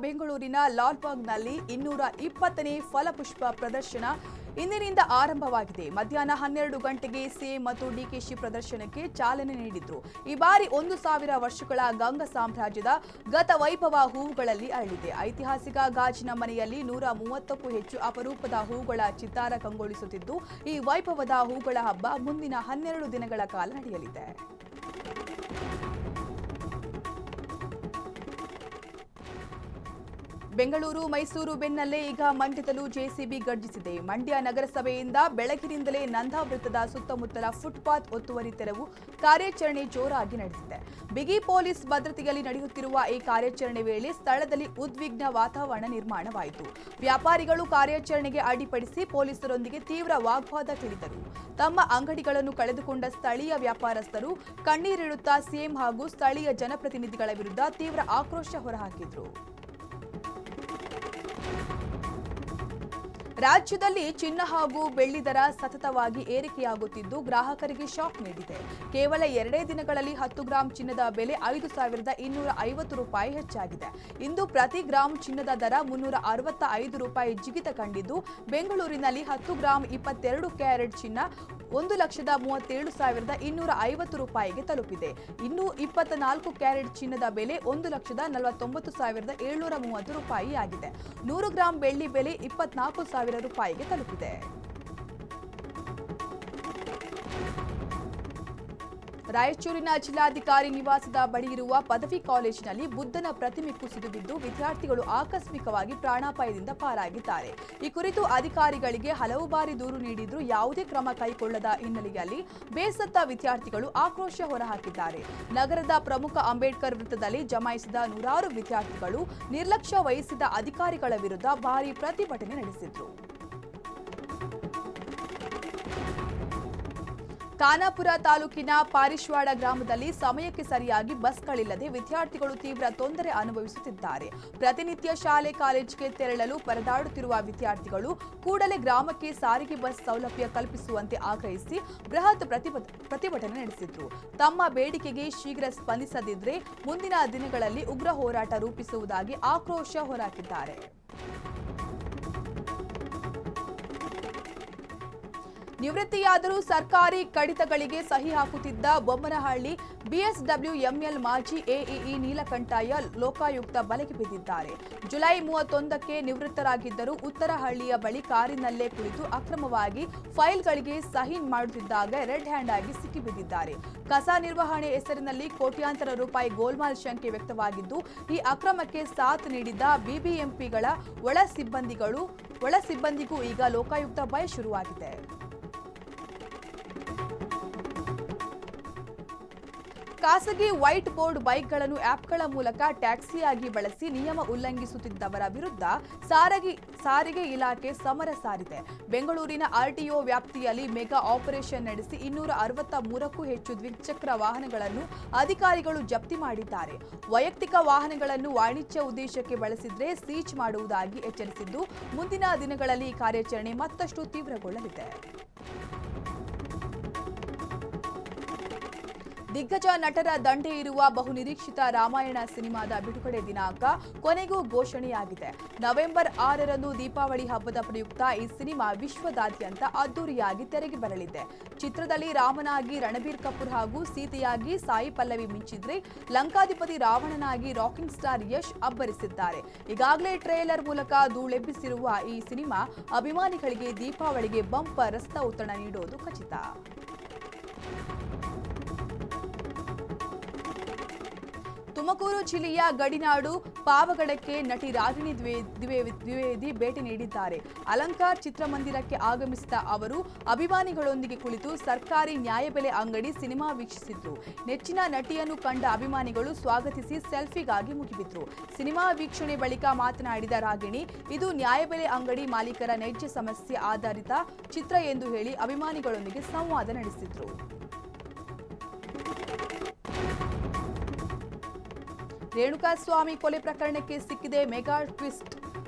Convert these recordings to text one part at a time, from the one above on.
ಬೆಂಗಳೂರಿನ ಲಾಲ್ಬಾಗ್ನಲ್ಲಿ 220ನೇ ಫಲಪುಷ್ಪ ಪ್ರದರ್ಶನ ಇಂದಿನಿಂದ ಆರಂಭವಾಗಿದೆ. ಮಧ್ಯಾಹ್ನ 12 ಗಂಟೆಗೆ ಸಿಎಂ ಮತ್ತು ಡಿಕೆಶಿ ಪ್ರದರ್ಶನಕ್ಕೆ ಚಾಲನೆ ನೀಡಿದ್ರು. ಈ ಬಾರಿ 1000 ವರ್ಷಗಳ ಗಂಗ ಸಾಮ್ರಾಜ್ಯದ ಗತ ವೈಭವ ಹೂವುಗಳಲ್ಲಿ ಅರಳಿದೆ. ಐತಿಹಾಸಿಕ ಗಾಜಿನ ಮನೆಯಲ್ಲಿ 130ಕ್ಕೂ ಹೆಚ್ಚು ಅಪರೂಪದ ಹೂವುಗಳ ಚಿತ್ತಾರ ಕಂಗೊಳಿಸುತ್ತಿದ್ದು, ಈ ವೈಭವದ ಹೂವುಗಳ ಹಬ್ಬ ಮುಂದಿನ 12 ದಿನಗಳ ಕಾಲ ನಡೆಯಲಿದೆ. ಬೆಂಗಳೂರು ಮೈಸೂರು ಬೆನ್ನಲ್ಲೇ ಈಗ ಮಂಡ್ಯದಲ್ಲೂ ಜೆಸಿಬಿ ಗರ್ಜಿಸಿದೆ. ಮಂಡ್ಯ ನಗರಸಭೆಯಿಂದ ಬೆಳಗಿನಿಂದಲೇ ನಂದಾ ವೃತ್ತದ ಸುತ್ತಮುತ್ತಲ ಫುಟ್ಪಾತ್ ಒತ್ತುವರಿ ತೆರವು ಕಾರ್ಯಾಚರಣೆ ಜೋರಾಗಿ ನಡೆದಿದೆ. ಬಿಗಿ ಪೊಲೀಸ್ ಭದ್ರತೆಯಲ್ಲಿ ನಡೆಯುತ್ತಿರುವ ಈ ಕಾರ್ಯಾಚರಣೆ ವೇಳೆ ಸ್ಥಳದಲ್ಲಿ ಉದ್ವಿಗ್ನ ವಾತಾವರಣ ನಿರ್ಮಾಣವಾಯಿತು. ವ್ಯಾಪಾರಿಗಳು ಕಾರ್ಯಾಚರಣೆಗೆ ಅಡ್ಡಿಪಡಿಸಿ ಪೊಲೀಸರೊಂದಿಗೆ ತೀವ್ರ ವಾಗ್ವಾದಕ್ಕಿಳಿದರು. ತಮ್ಮ ಅಂಗಡಿಗಳನ್ನು ಕಳೆದುಕೊಂಡ ಸ್ಥಳೀಯ ವ್ಯಾಪಾರಸ್ಥರು ಕಣ್ಣೀರಿಡುತ್ತಾ ಸಿಎಂ ಹಾಗೂ ಸ್ಥಳೀಯ ಜನಪ್ರತಿನಿಧಿಗಳ ವಿರುದ್ಧ ತೀವ್ರ ಆಕ್ರೋಶ ಹೊರಹಾಕಿದರು. ರಾಜ್ಯದಲ್ಲಿ ಚಿನ್ನ ಹಾಗೂ ಬೆಳ್ಳಿ ದರ ಸತತವಾಗಿ ಏರಿಕೆಯಾಗುತ್ತಿದ್ದು ಗ್ರಾಹಕರಿಗೆ ಶಾಕ್ ನೀಡಿದೆ. ಕೇವಲ 2 ದಿನಗಳಲ್ಲಿ 10 ಗ್ರಾಂ ಚಿನ್ನದ ಬೆಲೆ 5250 ರೂಪಾಯಿ ಹೆಚ್ಚಾಗಿದೆ. ಇಂದು ಪ್ರತಿ ಗ್ರಾಂ ಚಿನ್ನದ ದರ 365 ರೂಪಾಯಿ ಜಿಗಿತ ಕಂಡಿದ್ದು, ಬೆಂಗಳೂರಿನಲ್ಲಿ 10 ಗ್ರಾಂ 22 ಕ್ಯಾರೆಟ್ ಚಿನ್ನ 1,37,250 ರೂಪಾಯಿಗೆ ತಲುಪಿದೆ. ಇನ್ನು 24 ಕ್ಯಾರೆಟ್ ಚಿನ್ನದ ಬೆಲೆ 1,49,730 ರೂಪಾಯಿ ಆಗಿದೆ. 100 ಗ್ರಾಂ ಬೆಳ್ಳಿ ಬೆಲೆ 24,000 ರೂಪಾಯಿಗೆ ತಲುಪಿದೆ. ರಾಯಚೂರಿನ ಜಿಲ್ಲಾಧಿಕಾರಿ ನಿವಾಸದ ಬಳಿ ಇರುವ ಪದವಿ ಕಾಲೇಜಿನಲ್ಲಿ ಬುದ್ಧನ ಪ್ರತಿಮೆ ಕುಸಿದು ಬಿದ್ದು ವಿದ್ಯಾರ್ಥಿಗಳು ಆಕಸ್ಮಿಕವಾಗಿ ಪ್ರಾಣಾಪಾಯದಿಂದ ಪಾರಾಗಿದ್ದಾರೆ. ಈ ಕುರಿತು ಅಧಿಕಾರಿಗಳಿಗೆ ಹಲವು ಬಾರಿ ದೂರು ನೀಡಿದ್ರೂ ಯಾವುದೇ ಕ್ರಮ ಕೈಗೊಳ್ಳದ ಹಿನ್ನೆಲೆಯಲ್ಲಿ ಬೇಸತ್ತ ವಿದ್ಯಾರ್ಥಿಗಳು ಆಕ್ರೋಶ ಹೊರಹಾಕಿದ್ದಾರೆ. ನಗರದ ಪ್ರಮುಖ ಅಂಬೇಡ್ಕರ್ ವೃತ್ತದಲ್ಲಿ ಜಮಾಯಿಸಿದ 100 ವಿದ್ಯಾರ್ಥಿಗಳು ನಿರ್ಲಕ್ಷ್ಯ ವಹಿಸಿದ ಅಧಿಕಾರಿಗಳ ವಿರುದ್ಧ ಭಾರೀ ಪ್ರತಿಭಟನೆ ನಡೆಸಿದ್ರು. ಖಾನಾಪುರ ತಾಲೂಕಿನ ಪಾರಿಶ್ವಾಡ ಗ್ರಾಮದಲ್ಲಿ ಸಮಯಕ್ಕೆ ಸರಿಯಾಗಿ ಬಸ್ಗಳಿಲ್ಲದೆ ವಿದ್ಯಾರ್ಥಿಗಳು ತೀವ್ರ ತೊಂದರೆ ಅನುಭವಿಸುತ್ತಿದ್ದಾರೆ. ಪ್ರತಿನಿತ್ಯ ಶಾಲೆ ಕಾಲೇಜಿಗೆ ತೆರಳಲು ಪರದಾಡುತ್ತಿರುವ ವಿದ್ಯಾರ್ಥಿಗಳು ಕೂಡಲೇ ಗ್ರಾಮಕ್ಕೆ ಸಾರಿಗೆ ಬಸ್ ಸೌಲಭ್ಯ ಕಲ್ಪಿಸುವಂತೆ ಆಗ್ರಹಿಸಿ ಬೃಹತ್ ಪ್ರತಿಭಟನೆ ನಡೆಸಿದ್ರು. ತಮ್ಮ ಬೇಡಿಕೆಗೆ ಶೀಘ್ರ ಸ್ಪಂದಿಸದಿದ್ದರೆ ಮುಂದಿನ ದಿನಗಳಲ್ಲಿ ಉಗ್ರ ಹೋರಾಟ ರೂಪಿಸುವುದಾಗಿ ಆಕ್ರೋಶ ಹೊರಹಾಕಿದ್ದಾರೆ. ನಿವೃತ್ತಿಯಾದರೂ ಸರ್ಕಾರಿ ಕಡಿತಗಳಿಗೆ ಸಹಿ ಹಾಕುತ್ತಿದ್ದ ಬೊಮ್ಮನಹಳ್ಳಿ ಬಿಎಸ್ಡಬ್ಲ್ಯೂಎಂಎಲ್ ಮಾಜಿ ಎಇಇ ನೀಲಕಂಠಯ್ಯ ಲೋಕಾಯುಕ್ತ ಬಲೆಗೆ ಬಿದ್ದಿದ್ದಾರೆ. ಜುಲೈ 31ಕ್ಕೆ ನಿವೃತ್ತರಾಗಿದ್ದರೂ ಉತ್ತರಹಳ್ಳಿಯ ಬಳಿ ಕಾರಿನಲ್ಲೇ ಕುಳಿತು ಅಕ್ರಮವಾಗಿ ಫೈಲ್ಗಳಿಗೆ ಸಹಿ ಮಾಡುತ್ತಿದ್ದಾಗ ರೆಡ್ ಹ್ಯಾಂಡ್ ಆಗಿ ಸಿಕ್ಕಿಬಿದ್ದಿದ್ದಾರೆ. ಕಸ ನಿರ್ವಹಣೆ ಹೆಸರಿನಲ್ಲಿ ಕೋಟ್ಯಾಂತರ ರೂಪಾಯಿ ಗೋಲ್ಮಾಲ್ ಶಂಕೆ ವ್ಯಕ್ತವಾಗಿದ್ದು, ಈ ಅಕ್ರಮಕ್ಕೆ ಸಾಥ್ ನೀಡಿದ್ದ ಬಿಬಿಎಂಪಿಗಳ ಒಳ ಸಿಬ್ಬಂದಿಗೂ ಈಗ ಲೋಕಾಯುಕ್ತ ಭಯ ಶುರುವಾಗಿದೆ. ಖಾಸಗಿ ವೈಟ್ ಬೋರ್ಡ್ ಬೈಕ್ಗಳನ್ನು ಆಪ್ಗಳ ಮೂಲಕ ಟ್ಯಾಕ್ಸಿಯಾಗಿ ಬಳಸಿ ನಿಯಮ ಉಲ್ಲಂಘಿಸುತ್ತಿದ್ದವರ ವಿರುದ್ಧ ಸಾರಿಗೆ ಇಲಾಖೆ ಸಮರ ಸಾರಿದೆ. ಬೆಂಗಳೂರಿನ ಆರ್ಟಿಒ ವ್ಯಾಪ್ತಿಯಲ್ಲಿ ಮೆಗಾ ಆಪರೇಷನ್ ನಡೆಸಿ 263ಕ್ಕೂ ಹೆಚ್ಚು ದ್ವಿಚಕ್ರ ವಾಹನಗಳನ್ನು ಅಧಿಕಾರಿಗಳು ಜಪ್ತಿ ಮಾಡಿದ್ದಾರೆ. ವೈಯಕ್ತಿಕ ವಾಹನಗಳನ್ನು ವಾಣಿಜ್ಯ ಉದ್ದೇಶಕ್ಕೆ ಬಳಸಿದ್ರೆ ಸೀಜ್ ಮಾಡುವುದಾಗಿ ಎಚ್ಚರಿಸಿದ್ದು, ಮುಂದಿನ ದಿನಗಳಲ್ಲಿ ಈ ಕಾರ್ಯಾಚರಣೆ ಮತ್ತಷ್ಟು ತೀವ್ರಗೊಳ್ಳಲಿದೆ. ದಿಗ್ಗಜ ನಟರ ದಂಡೆ ಇರುವ ಬಹುನಿರೀಕ್ಷಿತ ರಾಮಾಯಣ ಸಿನಿಮಾದ ಬಿಡುಗಡೆ ದಿನಾಂಕ ಕೊನೆಗೂ ಘೋಷಣೆಯಾಗಿದೆ. ನವೆಂಬರ್ 6ರಂದು ದೀಪಾವಳಿ ಹಬ್ಬದ ಪ್ರಯುಕ್ತ ಈ ಸಿನಿಮಾ ವಿಶ್ವದಾದ್ಯಂತ ಅದ್ದೂರಿಯಾಗಿ ತೆರೆಗೆ ಬರಲಿದೆ. ಚಿತ್ರದಲ್ಲಿ ರಾಮನಾಗಿ ರಣಬೀರ್ ಕಪೂರ್ ಹಾಗೂ ಸೀತೆಯಾಗಿ ಸಾಯಿ ಪಲ್ಲವಿ ಮಿಂಚಿದ್ರೆ, ಲಂಕಾಧಿಪತಿ ರಾವಣನಾಗಿ ರಾಕಿಂಗ್ ಸ್ಟಾರ್ ಯಶ್ ಅಬ್ಬರಿಸಿದ್ದಾರೆ. ಈಗಾಗಲೇ ಟ್ರೇಲರ್ ಮೂಲಕ ಧೂಳೆಬ್ಬಿಸಿರುವ ಈ ಸಿನಿಮಾ ಅಭಿಮಾನಿಗಳಿಗೆ ದೀಪಾವಳಿಗೆ ಬಂಪರ್ ರಸದೌತಣ ನೀಡೋದು ಖಚಿತ. ತುಮಕೂರು ಜಿಲ್ಲೆಯ ಗಡಿನಾಡು ಪಾವಗಡಕ್ಕೆ ನಟಿ ರಾಗಿಣಿ ದ್ವಿವೇದಿ ಭೇಟಿ ನೀಡಿದ್ದಾರೆ. ಅಲಂಕಾರ್ ಚಿತ್ರಮಂದಿರಕ್ಕೆ ಆಗಮಿಸಿದ ಅವರು ಅಭಿಮಾನಿಗಳೊಂದಿಗೆ ಕುಳಿತು ಸರ್ಕಾರಿ ನ್ಯಾಯಬೆಲೆ ಅಂಗಡಿ ಸಿನಿಮಾ ವೀಕ್ಷಿಸಿದ್ರು. ನೆಚ್ಚಿನ ನಟಿಯನ್ನು ಕಂಡ ಅಭಿಮಾನಿಗಳು ಸ್ವಾಗತಿಸಿ ಸೆಲ್ಫಿಗಾಗಿ ಮುಗಿಬಿದ್ರು. ಸಿನಿಮಾ ವೀಕ್ಷಣೆ ಬಳಿಕ ಮಾತನಾಡಿದ ರಾಗಿಣಿ, ಇದು ನ್ಯಾಯಬೆಲೆ ಅಂಗಡಿ ಮಾಲೀಕರ ನೈಜ ಸಮಸ್ಯೆ ಆಧಾರಿತ ಚಿತ್ರ ಎಂದು ಹೇಳಿ ಅಭಿಮಾನಿಗಳೊಂದಿಗೆ ಸಂವಾದ ನಡೆಸಿದ್ರು. ರೇಣುಕಾಸ್ವಾಮಿ ಕೊಲೆ ಪ್ರಕರಣಕ್ಕೆ ಸಿಕ್ಕಿದೆ ಮೆಗಾ ಟ್ವಿಸ್ಟ್.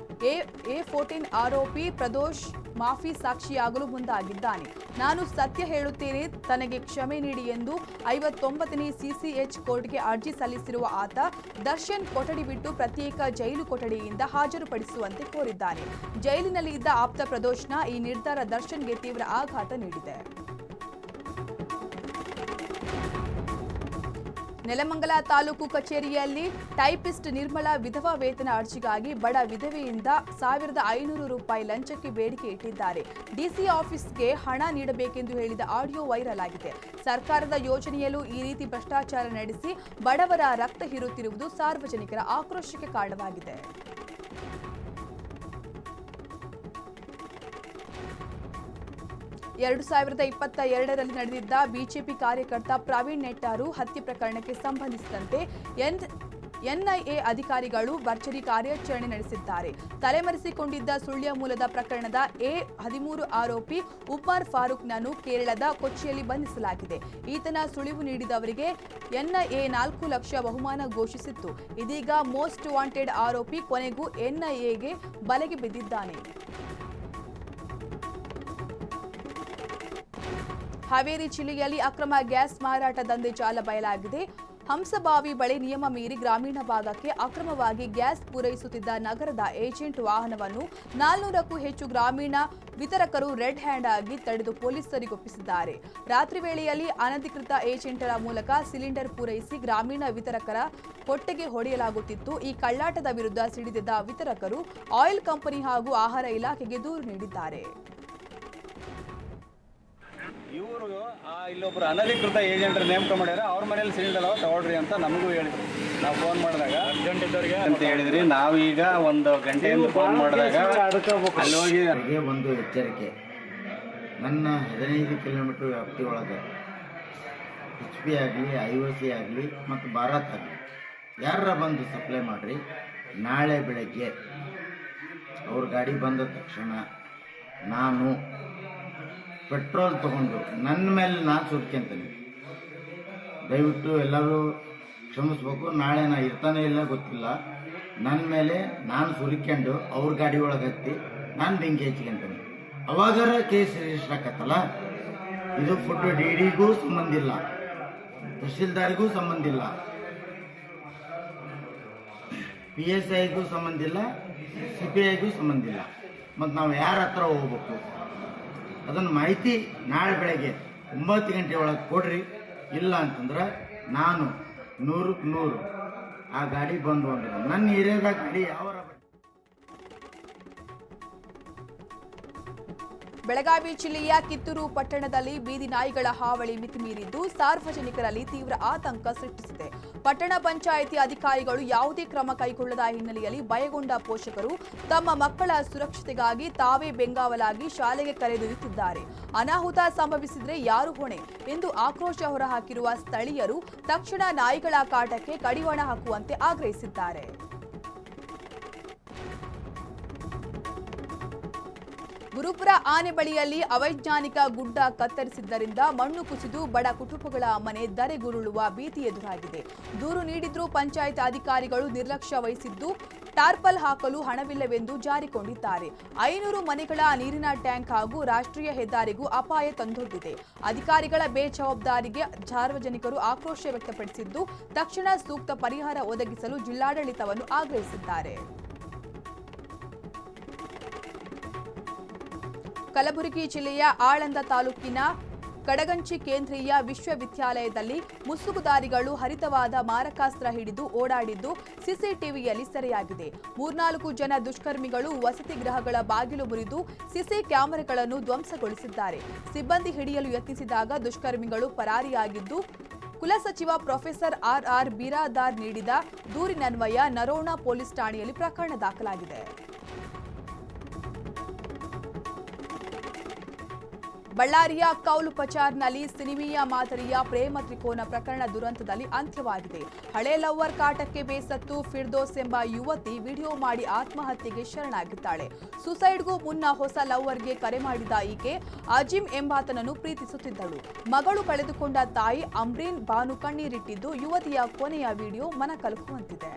A14 ಆರೋಪಿ ಪ್ರದೋಷ್ ಮಾಫಿ ಸಾಕ್ಷಿಯಾಗಲು ಮುಂದಾಗಿದ್ದಾನೆ. ನಾನು ಸತ್ಯ ಹೇಳುತ್ತೇನೆ, ತನಗೆ ಕ್ಷಮೆ ನೀಡಿ ಎಂದು 59ನೇ ಸಿಸಿಎಚ್ ಕೋರ್ಟ್ಗೆ ಅರ್ಜಿ ಸಲ್ಲಿಸಿರುವ ಆತ ದರ್ಶನ್ ಕೊಠಡಿ ಬಿಟ್ಟು ಪ್ರತ್ಯೇಕ ಜೈಲು ಕೊಠಡಿಯಿಂದ ಹಾಜರುಪಡಿಸುವಂತೆ ಕೋರಿದ್ದಾನೆ. ಜೈಲಿನಲ್ಲಿ ಇದ್ದ ಆಪ್ತ ಪ್ರದೋಷ್ನ ಈ ನಿರ್ಧಾರ ದರ್ಶನ್ಗೆ ತೀವ್ರ ಆಘಾತ ನೀಡಿದೆ. ನೆಲಮಂಗಲ ತಾಲೂಕು ಕಚೇರಿಯಲ್ಲಿ ಟೈಪಿಸ್ಟ್ ನಿರ್ಮಲಾ ವಿಧವಾ ವೇತನ ಅರ್ಜಿಗಾಗಿ ಬಡ ವಿಧವೆಯಿಂದ 1500 ರೂಪಾಯಿ ಲಂಚಕ್ಕೆ ಬೇಡಿಕೆ ಇಟ್ಟಿದ್ದಾರೆ. ಡಿಸಿ ಆಫೀಸ್ಗೆ ಹಣ ನೀಡಬೇಕೆಂದು ಹೇಳಿದ ಆಡಿಯೋ ವೈರಲ್ ಆಗಿದೆ. ಸರ್ಕಾರದ ಯೋಜನೆಯಲ್ಲೂ ಈ ರೀತಿ ಭ್ರಷ್ಟಾಚಾರ ನಡೆಸಿ ಬಡವರ ರಕ್ತ ಹೀರುತ್ತಿರುವುದು ಸಾರ್ವಜನಿಕರ ಆಕ್ರೋಶಕ್ಕೆ ಕಾರಣವಾಗಿದೆ. ಎರಡು 2022ರಲ್ಲಿ ನಡೆದಿದ್ದ ಬಿಜೆಪಿ ಕಾರ್ಯಕರ್ತ ಪ್ರವೀಣ್ ನೆಟ್ಟಾರು ಹತ್ಯೆ ಪ್ರಕರಣಕ್ಕೆ ಸಂಬಂಧಿಸಿದಂತೆ ಎನ್ಐಎ ಅಧಿಕಾರಿಗಳು ಭರ್ಜರಿ ಕಾರ್ಯಾಚರಣೆ ನಡೆಸಿದ್ದಾರೆ. ತಲೆಮರೆಸಿಕೊಂಡಿದ್ದ ಸುಳ್ಯ ಮೂಲದ ಪ್ರಕರಣದ A13 ಆರೋಪಿ ಉಮರ್ ಫಾರೂಕ್ನನ್ನು ಕೇರಳದ ಕೊಚ್ಚಿಯಲ್ಲಿ ಬಂಧಿಸಲಾಗಿದೆ. ಈತನ ಸುಳಿವು ನೀಡಿದವರಿಗೆ ಎನ್ಐಎ 4 ಲಕ್ಷ ಬಹುಮಾನ ಘೋಷಿಸಿತ್ತು. ಇದೀಗ ಮೋಸ್ಟ್ ವಾಂಟೆಡ್ ಆರೋಪಿ ಕೊನೆಗೂ ಎನ್ಐಎಗೆ ಬಲೆಗೆ ಬಿದ್ದಿದ್ದಾನೆ. ಹಾವೇರಿ ಜಿಲ್ಲೆಯಲ್ಲಿ ಅಕ್ರಮ ಗ್ಯಾಸ್ ಮಾರಾಟ ದಂಧೆ ಜಾಲ ಬಯಲಾಗಿದೆ. ಹಂಸಬಾವಿ ಬಳಿ ನಿಯಮ ಮೀರಿ ಗ್ರಾಮೀಣ ಭಾಗಕ್ಕೆ ಅಕ್ರಮವಾಗಿ ಗ್ಯಾಸ್ ಪೂರೈಸುತ್ತಿದ್ದ ನಗರದ ಏಜೆಂಟ್ ವಾಹನವನ್ನು 400ಕ್ಕೂ ಹೆಚ್ಚು ಗ್ರಾಮೀಣ ವಿತರಕರು ರೆಡ್ ಹ್ಯಾಂಡ್ ಆಗಿ ತಡೆದು ಪೊಲೀಸರಿಗೊಪ್ಪಿಸಿದ್ದಾರೆ. ರಾತ್ರಿ ವೇಳೆಯಲ್ಲಿ ಅನಧಿಕೃತ ಏಜೆಂಟರ ಮೂಲಕ ಸಿಲಿಂಡರ್ ಪೂರೈಸಿ ಗ್ರಾಮೀಣ ವಿತರಕರ ಹೊಟ್ಟೆಗೆ ಹೊಡೆಯಲಾಗುತ್ತಿತ್ತು. ಈ ಕಳ್ಳಾಟದ ವಿರುದ್ಧ ಸಿಡಿದೆದ್ದ ವಿತರಕರು ಆಯಿಲ್ ಕಂಪನಿ ಹಾಗೂ ಆಹಾರ ಇಲಾಖೆಗೆ ದೂರು ನೀಡಿದ್ದಾರೆ. ಇವರು ಇಲ್ಲೊಬ್ರು ಅನಧಿಕೃತ ಏಜೆಂಟರ್ ನೇಮಕ ಮಾಡ್ಯಾರ. ಅವ್ರ ಮನೇಲಿ ಸಿಲಿಂಡರ್ ತಗೊಳ್ರಿ ಅಂತ ನಮಗೂ ಹೇಳಿದ್ರು. ನಾವು ಫೋನ್ ಮಾಡಿದಾಗ ಅರ್ಜೆಂಟ್ ಇದ್ದವ್ರಿಗೆ ಅಂತ ಹೇಳಿದ್ರಿ. ನಾವೀಗ 1 ಗಂಟೆಯಿಂದ ಫೋನ್ ಮಾಡಿದಾಗ ಅಲ್ಲಿ ಹೋಗಿ ಒಂದು ಎಚ್ಚರಿಕೆ, ನನ್ನ 15 ಕಿಲೋಮೀಟರ್ ವ್ಯಾಪ್ತಿ ಒಳಗೆ HP ಆಗಲಿ IOC ಆಗಲಿ ಮತ್ತು ಭಾರತ್ ಆಗಲಿ ಯಾರ ಬಂದು ಸಪ್ಲೈ ಮಾಡಿರಿ. ನಾಳೆ ಬೆಳಗ್ಗೆ ಅವ್ರ ಗಾಡಿ ಬಂದ ತಕ್ಷಣ ನಾನು ಪೆಟ್ರೋಲ್ ತೊಗೊಂಡು ನನ್ನ ಮೇಲೆ ನಾನು ಸುರ್ಕೊಂತೀನಿ. ದಯವಿಟ್ಟು ಎಲ್ಲರೂ ಕ್ಷಮಿಸ್ಬೇಕು. ನಾಳೆ ನಾ ಇರ್ತಾನೆ ಇಲ್ಲ ಗೊತ್ತಿಲ್ಲ. ನನ್ನ ಮೇಲೆ ನಾನು ಸುರಿಕೊಂಡು ಅವ್ರ ಗಾಡಿ ಒಳಗೆ ಹತ್ತಿ ನಾನು ಬೆಂಕಿ ಹಚ್ಕೊಂತೀನಿ. ಅವಾಗಾರ ಕೇಸ್ ರಿಜಿಸ್ಟರ್ ಆಕತ್ತಲ್ಲ. ಇದು ಫುಡ್ DDಗೂ ಸಂಬಂಧ ಇಲ್ಲ, ತಹಶೀಲ್ದಾರಿಗೂ ಸಂಬಂಧ ಇಲ್ಲ, PSIಗೂ ಸಂಬಂಧ ಇಲ್ಲ, CPIಗೂ ಸಂಬಂಧ ಇಲ್ಲ. ಮತ್ತು ನಾವು ಯಾರ ಹತ್ರ ಹೋಗ್ಬೇಕು ಅದನ್ನು ಮಾಹಿತಿ ನಾಳೆ ಬೆಳಗ್ಗೆ 9 ಗಂಟೆ ಒಳಗೆ ಕೊಡ್ರಿ. ಇಲ್ಲ ಅಂತಂದ್ರೆ ನಾನು 100ಕ್ಕೆ 100 ಆ ಗಾಡಿ ಬಂದು ಹೊಂಟಿದೆ. ನನ್ನ ಏರಿಯಾದ ಗಾಡಿ ಯಾವ ಬೆಳಗಾವಿ ಜಿಲ್ಲೆಯ ಕಿತ್ತೂರು ಪಟ್ಟಣದಲ್ಲಿ ಬೀದಿ ನಾಯಿಗಳ ಹಾವಳಿ ಮಿತಿಮೀರಿದ್ದು ಸಾರ್ವಜನಿಕರಲ್ಲಿ ತೀವ್ರ ಆತಂಕ ಸೃಷ್ಟಿಸಿದೆ. ಪಟ್ಟಣ ಪಂಚಾಯಿತಿ ಅಧಿಕಾರಿಗಳು ಯಾವುದೇ ಕ್ರಮ ಕೈಗೊಳ್ಳದ ಹಿನ್ನೆಲೆಯಲ್ಲಿ ಭಯಗೊಂಡ ಪೋಷಕರು ತಮ್ಮ ಮಕ್ಕಳ ಸುರಕ್ಷತೆಗಾಗಿ ತಾವೇ ಬೆಂಗಾವಲಾಗಿ ಶಾಲೆಗೆ ಕರೆದೊಯ್ಯುತ್ತಿದ್ದಾರೆ. ಅನಾಹುತ ಸಂಭವಿಸಿದರೆ ಯಾರು ಹೊಣೆ ಎಂದು ಆಕ್ರೋಶ ಹೊರಹಾಕಿರುವ ಸ್ಥಳೀಯರು ತಕ್ಷಣ ನಾಯಿಗಳ ಕಾಟಕ್ಕೆ ಕಡಿವಾಣ ಹಾಕುವಂತೆ ಆಗ್ರಹಿಸಿದ್ದಾರೆ. ಗುರುಪುರ ಆನೆ ಬಳಿಯಲ್ಲಿ ಅವೈಜ್ಞಾನಿಕ ಗುಡ್ಡ ಕತ್ತರಿಸಿದ್ದರಿಂದ ಮಣ್ಣು ಕುಸಿದು ಬಡ ಕುಟುಂಬಗಳ ಮನೆ ಧರೆಗುರುಳುವ ಭೀತಿ ಎದುರಾಗಿದೆ. ದೂರು ನೀಡಿದ್ರೂ ಪಂಚಾಯತ್ ಅಧಿಕಾರಿಗಳು ನಿರ್ಲಕ್ಷ್ಯ ವಹಿಸಿದ್ದು ಟಾರ್ಪಲ್ ಹಾಕಲು ಹಣವಿಲ್ಲವೆಂದು ಜಾರಿಕೊಂಡಿದ್ದಾರೆ. 500 ಮನೆಗಳ ನೀರಿನ ಟ್ಯಾಂಕ್ ಹಾಗೂ ರಾಷ್ಟ್ರೀಯ ಹೆದ್ದಾರಿಗೂ ಅಪಾಯ ತಂದೊಡ್ಡಿದೆ. ಅಧಿಕಾರಿಗಳ ಬೇಜವಾಬ್ದಾರಿಗೆ ಸಾರ್ವಜನಿಕರು ಆಕ್ರೋಶ ವ್ಯಕ್ತಪಡಿಸಿದ್ದು ತಕ್ಷಣ ಸೂಕ್ತ ಪರಿಹಾರ ಒದಗಿಸಲು ಜಿಲ್ಲಾಡಳಿತವನ್ನು ಆಗ್ರಹಿಸಿದ್ದಾರೆ. ಕಲಬುರಗಿ ಜಿಲ್ಲೆಯ ಆಳಂದ ತಾಲೂಕಿನ ಕಡಗಂಚಿ ಕೇಂದ್ರೀಯ ವಿಶ್ವವಿದ್ಯಾಲಯದಲ್ಲಿ ಮುಸುಗುದಾರಿಗಳು ಹರಿತವಾದ ಮಾರಕಾಸ್ತ್ರ ಹಿಡಿದು ಓಡಾಡಿದ್ದು ಸಿಸಿಟಿವಿಯಲ್ಲಿ ಸೆರೆಯಾಗಿದೆ. 3-4 ಜನ ದುಷ್ಕರ್ಮಿಗಳು ವಸತಿ ಗೃಹಗಳ ಬಾಗಿಲು ಮುರಿದು ಸಿಸಿ ಕ್ಯಾಮೆರಾಗಳನ್ನು ಧ್ವಂಸಗೊಳಿಸಿದ್ದಾರೆ. ಸಿಬ್ಬಂದಿ ಹಿಡಿಯಲು ಯತ್ನಿಸಿದಾಗ ದುಷ್ಕರ್ಮಿಗಳು ಪರಾರಿಯಾಗಿದ್ದು ಕುಲಸಚಿವ ಪ್ರೊಫೆಸರ್ RR ಬಿರಾದಾರ್ ನೀಡಿದ ದೂರಿನನ್ವಯ ನರೋಣ ಪೊಲೀಸ್ ಠಾಣೆಯಲ್ಲಿ ಪ್ರಕರಣ ದಾಖಲಾಗಿದೆ. ಬಳ್ಳಾರಿಯ ಕೌಲ್ ಪಚಾರ್ನಲ್ಲಿ ಸಿನಿಮೀಯ ಮಾದರಿಯ ಪ್ರೇಮ ತ್ರಿಕೋನ ಪ್ರಕರಣ ದುರಂತದಲ್ಲಿ ಅಂತ್ಯವಾಗಿದೆ. ಹಳೆ ಲವ್ವರ್ ಕಾಟಕ್ಕೆ ಬೇಸತ್ತು ಫಿರ್ದೋಸ್ ಎಂಬ ಯುವತಿ ವಿಡಿಯೋ ಮಾಡಿ ಆತ್ಮಹತ್ಯೆಗೆ ಶರಣಾಗಿದ್ದಾಳೆ. ಸುಸೈಡ್ಗೂ ಮುನ್ನ ಹೊಸ ಲವ್ವರ್ಗೆ ಕರೆ ಮಾಡಿದ ಈಕೆ ಅಜಿಮ್ ಎಂಬಾತನನ್ನು ಪ್ರೀತಿಸುತ್ತಿದ್ದಳು. ಮಗಳು ಕಳೆದುಕೊಂಡ ತಾಯಿ ಅಮ್ರೀನ್ ಬಾನು ಕಣ್ಣೀರಿಟ್ಟಿದ್ದು ಯುವತಿಯ ಕೊನೆಯ ವಿಡಿಯೋ ಮನಕಲುಕುವಂತಿದೆ.